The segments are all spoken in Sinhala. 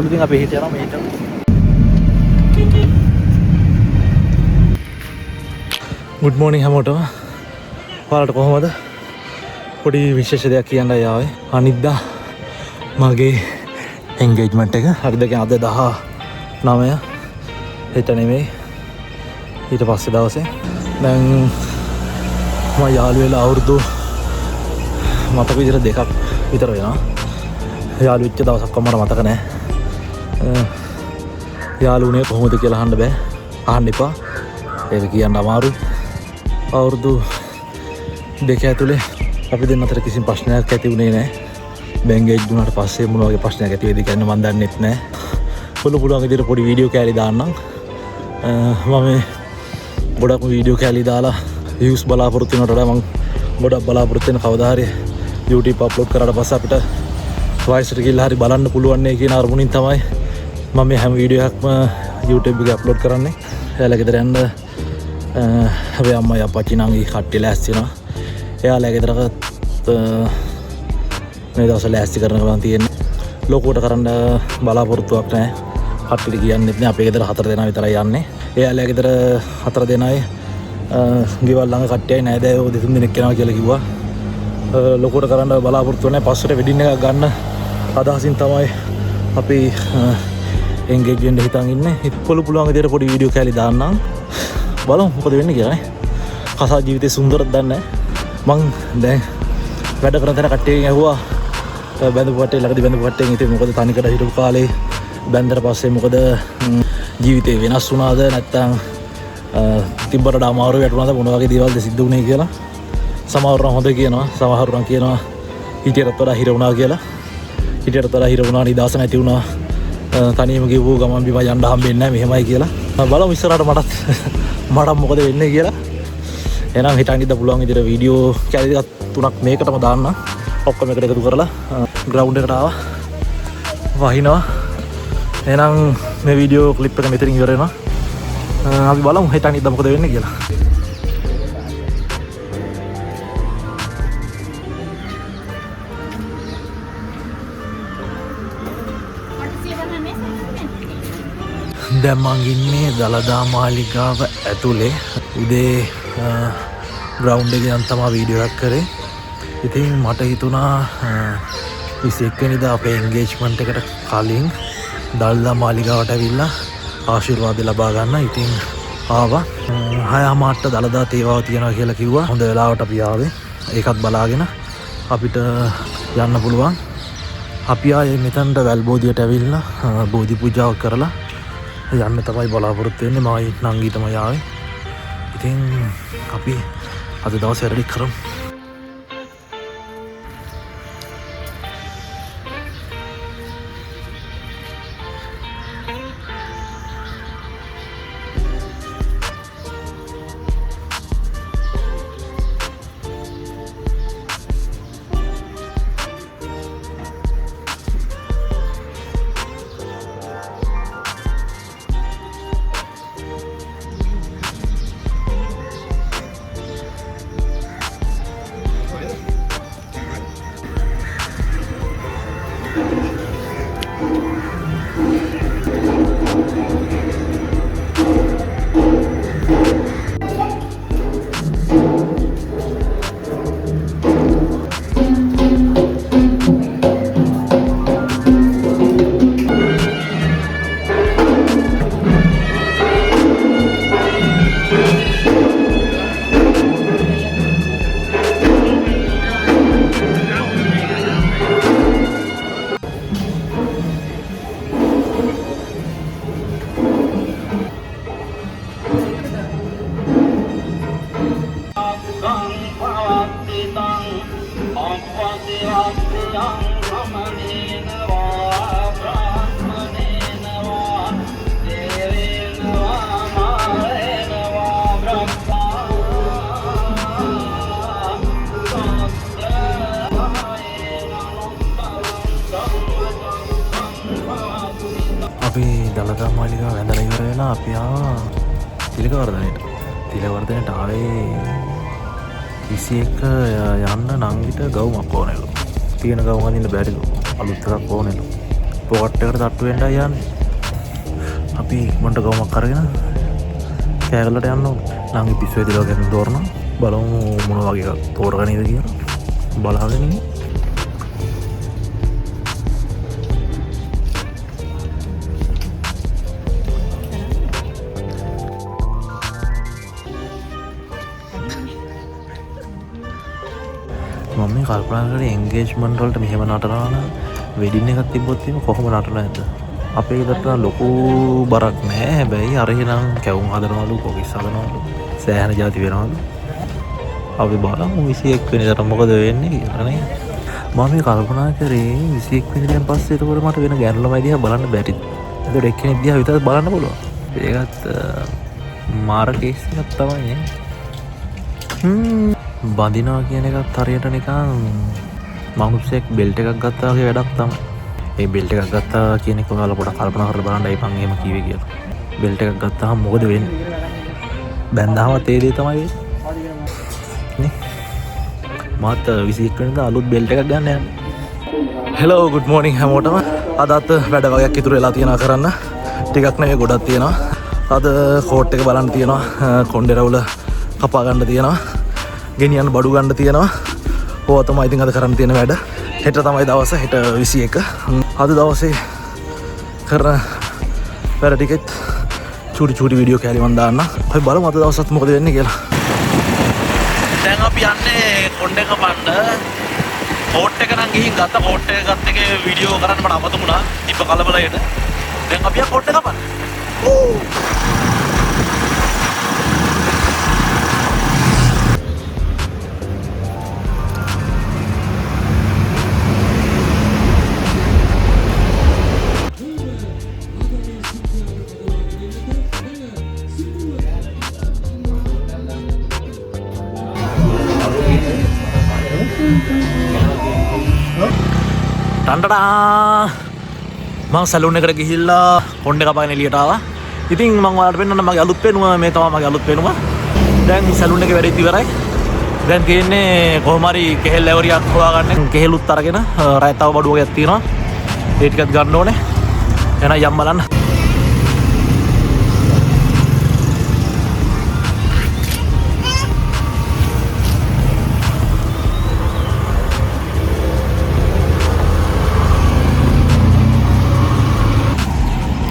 ඉතින් අපි හිත යනවා මේක. good morning හැමෝටම. ඔයාලට කොහොමද? පොඩි විශේෂ දෙයක් කියන්න ආවේ. අනිද්දා මගේ engagement එක. හරිද? අද 19 හෙට නෙමෙයි. ඊට පස්සේ දවසේ. දැන් මම යාළු වෙලා අවුරුදු මතක විදිහට 2ක් විතර වෙනවා. යාළු වෙච්ච දවසක් මට මතක නැහැ. යාළුනේ කොහොමද කියලා අහන්න බෑ. අහන්න එපා. ඒක කියන්න අමාරුයි. අවුරුදු 2 ඇතුලේ අපි දෙන්න අතර කිසිම ප්‍රශ්නයක් ඇති වුණේ නැහැ. බැංගේජ් දුන්නාට පස්සේ මොන වගේ ප්‍රශ්නයක් ඇති වෙයිද කියන්න මම දන්නෙත් නැහැ. පුළුවන් විදිහට පොඩි වීඩියෝ කෑලි දාන්නම්. මම ගොඩක් වීඩියෝ කෑලි දාලා views බලාපොරොත්තු වෙනවට වඩා මම ගොඩක් බලාපොරොත්තු වෙන කවදා හරි YouTube අප්ලෝඩ් කරාට පස්සේ අපිට වයසට ගිහලා හරි බලන්න පුළුවන් නේ කියන අරමුණින් තමයි මම මේ හැම වීඩියෝ එකක්ම YouTube එකේ අප්ලෝඩ් කරන්නේ. එයාලා ගෙදර යන්න අපි අම්මයි අප්පච්චි නංගි කට්ටිය ලෑස්ති වෙනවා. එයාලා ගෙදරකට මේ දවස්වල ලෑස්ති කරන ගමන් තියෙන්නේ. ලොකුවට කරන්න බලාපොරොත්තුවක් නැහැ. කට්ටියට කියන්නෙත් නෑ. අපේ ගෙදර 4 දෙනා විතරයි යන්නේ. එයාලා ගෙදර 4 දෙනායි ගෙවල් ළඟ කට්ටියයි නෑදෑයෝ 2-3 දෙනෙක් යනවා කියලා කිව්වා. ලොකුවට කරන්න බලාපොරොත්තු නැහැ. පස්සට වෙඩින් එකක් ගන්න අදහසින් තමයි අපි එන්ගේජ් වෙන්න හිතන් ඉන්නේ. පුළුවන් විදිහට පොඩි වීඩියෝ කෑලි දාන්නම්. බලමු මොකද වෙන්නේ කියලා නේ. කසා ජීවිතේ සුන්දරද දන්නේ මං දැන් වැඩ කරන තැන කට්ටියගෙන් ඇහුවා බැඳපු කට්ටිය ළඟදී බැඳපු කට්ටියන් ඉතින් මොකද තනිකර හිටපු කාලේ බැඳලා පස්සේ මොකද ජීවිතේ වෙනස් වුණාද නැත්නම් තිබ්බට අමාරු වැටුණාද මොන වගේ දේවල්ද සිද්ධ වුනේ කියලා. සමහරව හොඳ කියනවා, සමහරව කියනවා හිටියටත් වඩා හිර වුණා කියලා. හිටියටත් වඩා හිර වුණා, නිදාස නැති වුණා, තනියම ගිහුව ගමන් බිම යන්න හම්බෙන්නේ නැහැ මෙහෙමයි කියලා. බලමු ඉස්සරහට මට මොකද වෙන්නේ කියලා. එහෙනම් හිටන් ඉඳලා පුළුවන් විදිහට වීඩියෝ කැලි දෙකක් 3ක් මේකටම දාන්න. ඔක්කොම එකට එකතු කරලා ග්‍රවුන්ඩ් එකට ආවා. වහිනවා. එහෙනම් මේ වීඩියෝ ක්ලිප් එක මෙතනින් ඉවර වෙනවා. අපි බලමු හිටන් ඉඳලා මොකද වෙන්නේ කියලා. දැන් මං ඉන්නේ දලදා මාලිගාව ඇතුලේ. උදේ ග්‍රවුන්ඩ් එකේ යන් තමයි වීඩියෝ එකක් කරේ. ඉතින් මට හිතුණා 21 වෙනිදා අපේ එන්ගේජ්මන්ට් එකට කලින් දලදා මාලිගාවට ඇවිල්ලා ආශිර්වාද ලබා ගන්න. ඉතින් ආවා. 6:00ට දලදා තේවාව තියනවා කියලා කිව්වා. හොඳ වෙලාවට අපි ආවේ. ඒකත් බලාගෙන අපිට යන්න පුළුවන්. අපි ආයේ මෙතනට වැල්බෝධියට ඇවිල්ලා බෝධි පූජාවක් කරලා යන්න තමයි බලාපොරොත්තු වෙන්නේ. මමයි නංගි තමයි ආවේ. ඉතින් අපි අද දවසේ රෙඩි කරමු. අපි දලදා මාලිගාව වැඳලා ඉවර වෙලා අපි ආවා තිලකවර්ධනයට. තිලකවර්ධනයට ආවේ 21 යන්න නංගිට ගවුමක් ඕනලු. තියෙන ගම අදින්න බැරිලු. අලුත් එකක් ඕනෙලු. පොකට් එකට තට්ටු වෙන්නයි යන්නේ. අපි ඉක්මනට ගමක් අරගෙන කෑගලට යන්න ඕනේ. ළඟ පිස්සුවේ දිලා ගන්න තෝරනවා. බලමු මොන වගේ එකක් තෝරගන්නේද කියලා. බලාගෙන ඉන්න. මම මේ කල්පනා කරේ එන්ගේජ්මන්ට් වලට මෙහෙම නටනවා නම් වෙඩින් එකක් තිබ්බොත් එහෙම කොහොම නටනවද නැද්ද? අපේ ගෙදරට ලොකු බරක් නැහැ. හැබැයි අර එහෙනම් කැවුම් හදනවලු, කොකිස් හදනවලු, සෑහෙන જાති වෙනවලු. අපි බලමු 21 වෙනිදාට මොකද වෙන්නේ කියලා නේ. මම මේ කල්පනා කරේ 21 වෙනිදාන් පස්සේ ඒකවල මට වෙන ගැන ළමයි දිහා බලන්න බැරිද? ඒකට එක්කෙනෙක් දිහා විතරක් බලන්න පුළුවන්. ඒකත් මාර කේස් එකක් තමයි නේ. බඳිනවා කියන එකත් හරියට නිකන් මනුස්සයෙක් බෙල්ට් එකක් ගත්තා වගේ වැඩක් තමයි. ඒ බෙල්ට් එකක් ගත්තා කියන එක ඔයාලා පොඩක් කල්පනා කරලා බලන්න. ඒ මං එහෙම කිව්වේ කියලා. බෙල්ට් එකක් ගත්තාම මොකද වෙන්නේ? බැන්දාම තේ දේ තමයි වෙන්නේ. නේ? මාත් 21 වෙනිදා අලුත් බෙල්ට් එකක් ගන්න යන්නේ. හෙලෝ good morning හැමෝටම. අදත් වැඩ වගේක් ඉතුරු වෙලා තියෙනවා කරන්න. ටිකක් නෙවෙයි ගොඩක් තියෙනවා. අද කෝට් එක බලන්න තියෙනවා. කොණ්ඩේ රවුල කපා ගන්න තියෙනවා. ගෙනියන්න බඩු ගන්න තියෙනවා. ඕවා තමයි ඉතින් අද කරන්න තියෙන වැඩ. හෙට තමයි දවස. හෙට 21. අද දවසේ කරන වැඩ ටිකෙත් චූටි වීඩියෝ කෑලි මන් දාන්න. අපි බලමු අද දවසත් මොකද වෙන්නේ කියලා. දැන් අපි යන්නේ කොණ්ඩේ කපන්න. කෝට් එක නම් ගිහින් ගත්ත. කෝට් එක ගත්ත එකේ වීඩියෝ කරන්න මට අමතකුණා. ඉබ්බ කලබලයට. දැන් අපි ආ කෝට් එක කපන්න. ටන්ටඩා මම සැලූන් එකට ගිහිල්ලා කොණ්ඩේ කපාගෙන එළියට ආවා. ඉතින් මම ඔයාලට පෙන්නන්න මගේ අලුත් පෙනුම මේ තමයි මගේ අලුත් පෙනුම. දැන් සැලූන් එකේ වැඩේ ඉවරයි. දැන් තියෙන්නේ කොහොම හරි කෙහෙල් ඇවරියක් හොයාගන්න. කෙහෙලුත් අරගෙන රයතාව බඩුව වගේක් තියෙනවා. ඒ ටිකත් ගන්න ඕනේ. එහෙනම් යම් බලන්න.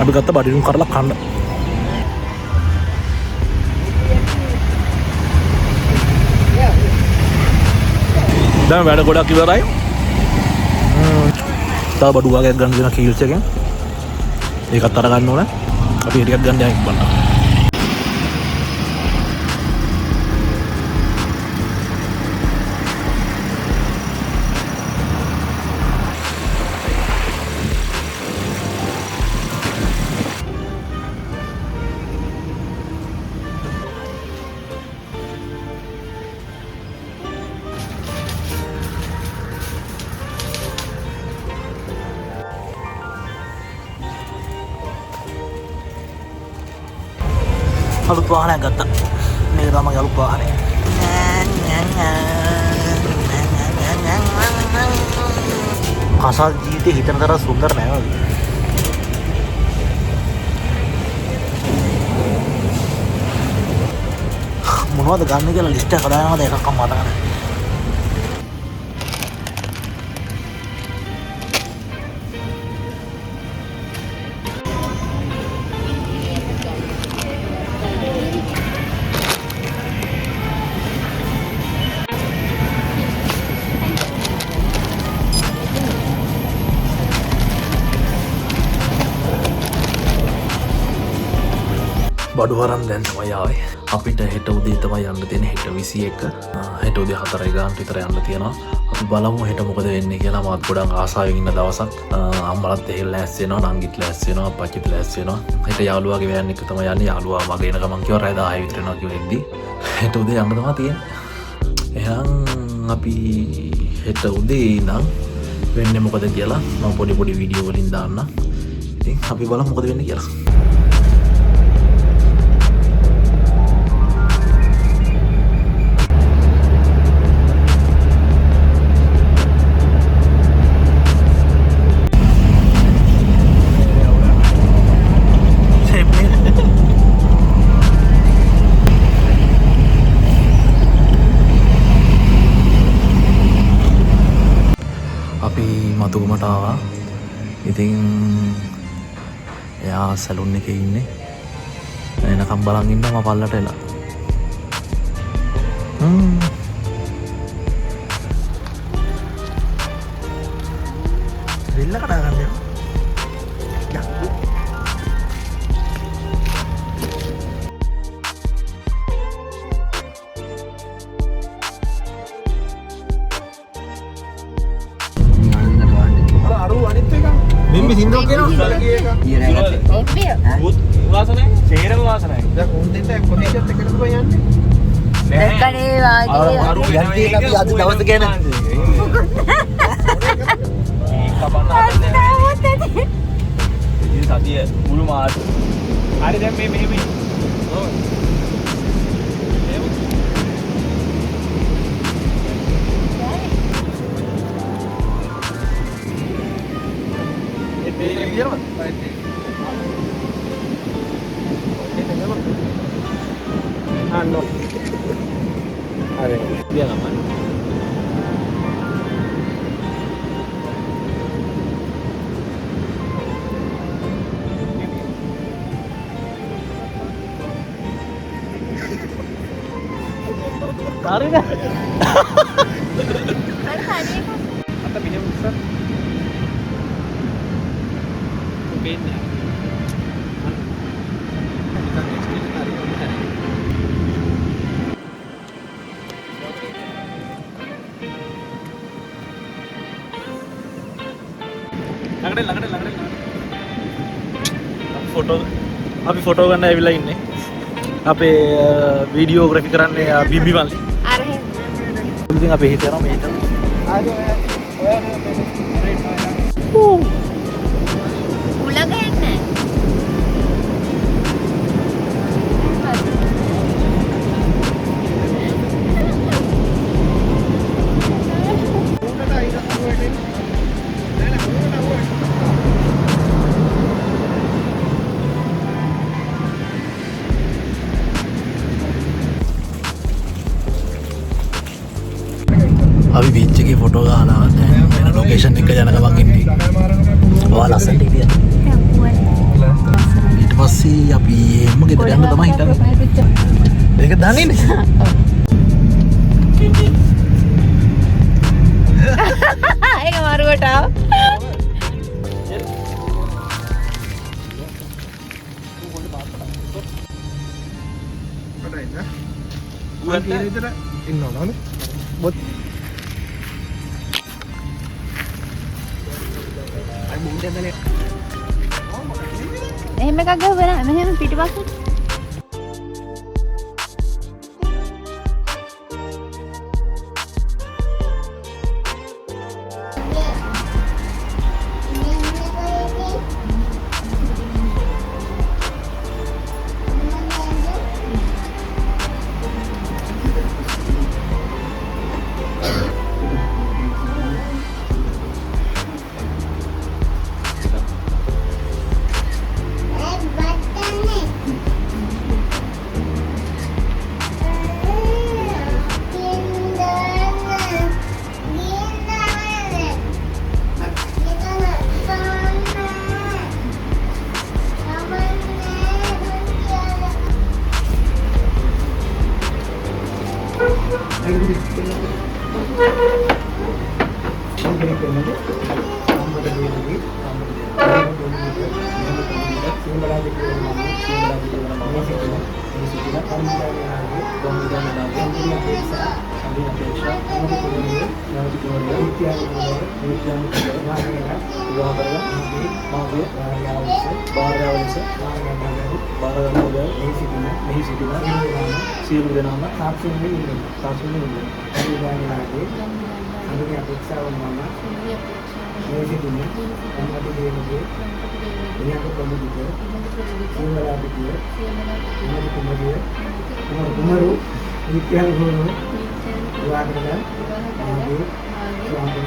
අපි ගත්ත බඩිරුම් කරලා කන්න. දැන් වැඩ ගොඩක් ඉවරයි. තව බඩු වගේක් ගන්න දෙන කීල්ස් එකෙන්. ඒකත් අර ගන්න ඕන. අපි ටිකක් ගන්න යන්න බලන්න. අලුත් වාහනයක් ගත්තා. මේක තමයි අලුත් වාහනේ. අසල් ජීවිතේ හිතන තරම් සුන්දර නෑ වගේ. මොනවද ගන්න කියලා ලිස්ට් එක හදානවද එකක්ම මතක නැහැ. බඩු වරන් දැන් තමයි ආවේ. අපිට හෙට උදේ තමයි යන්න තියෙන. හෙට 21. හෙට උදේ 4 ගානට විතර යන්න තියෙනවා. අපි බලමු හෙට මොකද වෙන්නේ කියලා. මාත් ගොඩක් ආසාවෙන් ඉන්න දවසක්. අම්මලත් එහෙල් ලෑස්ති වෙනවා, නංගිත් ලෑස්ති වෙනවා, අප්පච්චිත් ලෑස්ති වෙනවා. හෙට යාළුවාගේ වෑන් එක තමයි යන්නේ. යාළුවා මගේ එන ගමන් කිව්වා රෑ 10 විතර එනවා කියලා එද්දි. හෙට උදේ යන්න තමයි තියෙන්නේ. එහෙනම් අපි හෙට උදේ ඉඳන් වෙන්නේ මොකද කියලා මම පොඩි වීඩියෝ වලින් දාන්න. ඉතින් අපි බලමු මොකද වෙන්නේ කියලා. අපි මතුගමට ආවා. ඉතින් එයා සැලුන් එකේ ඉන්නේ. එනකම් බලන් ඉන්නවා පල්ලට එලා. දෙල්ල කඩා ගන්න යනවා. මිම්මි සින්දුවක් කියනවා. වාසනයි සේරම වාසනයි. දැන් උන් දෙන්න කොහෙද එකකට යන්නේ? දැක්කනේ වාගේ යන්ති අපි අද දවස් ගැන සතිය මුළු මාස. හරි දැන් මේ මෙහෙම. ඔව්. no. Ada dia aman. Tarik dah. Apa minum besar? Beda. අපි ෆොටෝ ගන්න ඇවිල්ලා ඉන්නේ. අපේ වීඩියෝග්‍රැෆි කරන්නේ බිම්බි මල්ලි. අර ඉතින් අපි හිතනවා මේක. උලග එන්නේ. අපි බීච් එකේ ෆොටෝ ගහලා දැන් වෙන ලොකේෂන් එක යන ගමන් ඉන්නේ. ඔයාලා ලස්සනට හිටියා. ඊට පස්සේ අපි එම්ම ගෙදර යන්න තමයි හිතන්නේ. ඒක දන්නේ නේ. ඒක මාරුවට ආව. ඉන්නවනේ. බොත් එහෙම එකක් ගහුවා නෑ මෙහෙම පිටිපස්සට. සියලු දෙනාම සාක්ෂි වෙමින් ඉන්නවා. අනුගේ අපේක්ෂාව මම මේ සිදුනේ අම්මට දෙන්නේ එයාට කොමුදුක සිංහලා පිටිය එයාට කොමුදිය කුමරු විද්‍යාල ගුරු වාදකල ආදී ස්වාමීන්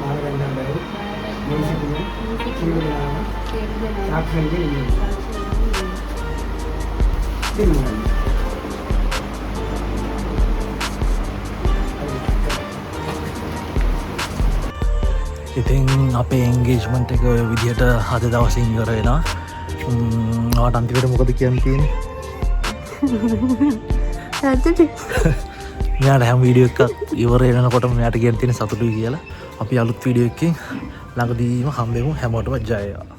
මාර්ගදර්ශකයන් මේ සිදුනේ සියලු දෙනාම සාක්ෂි වෙමින් ඉන්නවා. ඉතින් අපේ එන්ගේජ්මන්ට් එක ඔය විදිහට අද දවසින් ඉවර වෙනවා. ඔයාට අන්තිමට මොකද කියන්න තියෙන්නේ? මෙයාට හැම වීඩියෝ එකක් ඉවර වෙනකොටම මෙයාට කියන්න තියෙන සතුටුයි කියලා. අපි අලුත් වීඩියෝ එකකින් ළඟදීම හම්බෙමු. හැමෝටම ජය වේවා.